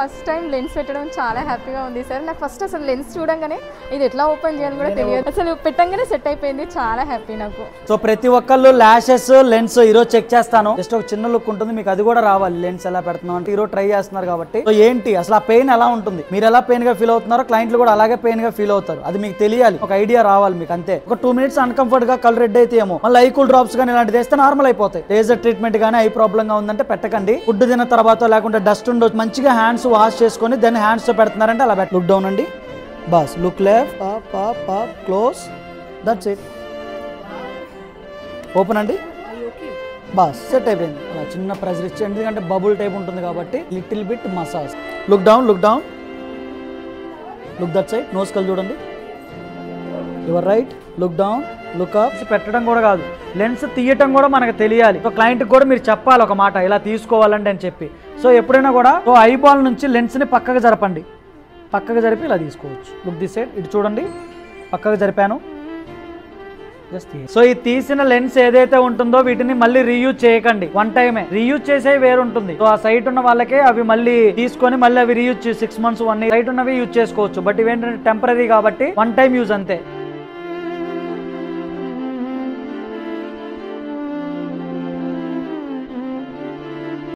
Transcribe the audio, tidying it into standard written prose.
First time lens పెట్టడం చాలా హ్యాపీగా ఉంది సార్. నాకు ఫస్ట్ అసలు లెన్స్ చూడంగానే ఇది ఎట్లా ఓపెన్ చేయాలని కూడా తెలియదు, అసలు పెట్టంగానే సెట్ అయిపోయింది. చాలా హ్యాపీ నాకు. సో ప్రతి ఒక్కళ్ళు లాషెస్ లెన్స్ ఈరోజు చెక్ చేస్తాను. జస్ట్ ఒక చిన్న లుక్ ఉంటుంది, మీకు అది కూడా రావాలి. లెన్స్ ఎలా పెడుతున్నాం అంటే ఈరోజు ట్రై చేస్తున్నారు కాబట్టి సో ఏంటి అసలు ఆ పెయిన్ ఎలా ఉంటుంది, మీరు ఎలా పెయిన్ గా ఫీల్ అవుతున్నారో క్లయింట్లు కూడా అలాగే పెయిన్ గా ఫీల్ అవుతారు. అది మీకు తెలియాలి, ఒక ఐడియా రావాలి మీకు అంతే. ఒక 2 minutes అన్కంఫర్ట్ గా కలర్ రెడ్ అయితే ఏమో, మళ్ళీ ఐ కూల్ డ్రాప్స్ కానీ ఇలాంటిది వేస్తే నార్మల్ అయిపోతాయి. లేజర్ ట్రీట్మెంట్ కానీ ఐ ప్రాబ్లం గా ఉందంటే పెట్టకండి. ఫుడ్ తిన్న తర్వాత లేకుంటే డస్ట్ ఉండొచ్చు, మంచిగా హ్యాండ్స్ వాష్ చేసుకొని దెన్ హ్యాండ్స్ తో పెడుతున్నారంటే అలా లుక్ డౌన్ అండి, bus look left up up up close, that's it. Open అండి, బస్ సెట్ అయిపోయింది. అలా చిన్న ప్రెజర్ ఇచ్చి, ఎందుకంటే బబుల్ టైప్ ఉంటుంది కాబట్టి little bit massage. Look down look down, look that side, nose కల్ చూడండి, your right, look down look up. పెట్టడం కూడా కాదు, లెన్స్ తీయటం కూడా మనకు తెలియాలి. సో క్లయింట్కి కూడా మీరు చెప్పాలి ఒక మాట, ఇలా తీసుకోవాలండి అని చెప్పి. సో ఎప్పుడైనా కూడా సో ఐబాల్ నుంచి లెన్స్ని పక్కకు జరపండి, పక్కకు జరిపి ఇలా తీసుకోవచ్చు. లుక్ దిస్ సైడ్, ఇటు చూడండి, పక్కకు జరిపాను. సో ఈ తీసిన లెన్స్ ఏదైతే ఉంటుందో వీటిని మళ్ళీ రీయూజ్ చేయకండి, 1 టైమే. రీయూజ్ చేసే వేరు ఉంటుంది. సో ఆ సైట్ ఉన్న వాళ్ళకే అవి మళ్ళీ తీసుకొని మళ్ళీ అవి రీయూజ్ 6 months 1 year సైట్ ఉన్నవి యూజ్ చేసుకోవచ్చు. బట్ ఇవేంటంటే టెంపరీ కాబట్టి 1 time యూజ్ అంతే.